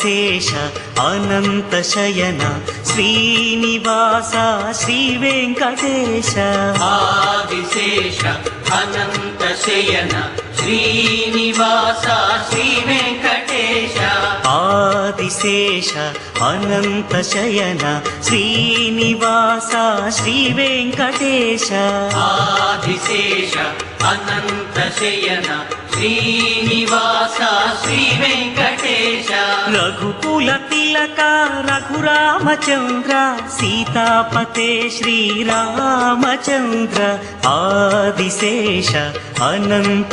ఆదిశేష అనంత శయన శ్రీనివాస శ్రీ వెంకటేశ ఆదిశేష అనంత శయన శ్రీనివాస శ్రీ వెంకటేశ ఆదిశేష అనంత శయన శ్రీనివాస శ్రీ వెంకటేశ ఆదిశేష అనంత శయన శ్రీనివాస శ్రీ వెంకటేశ రఘుకుల తిలక రఘురామచంద్ర సీతాపతే శ్రీరామచంద్ర ఆదిశేష అనంత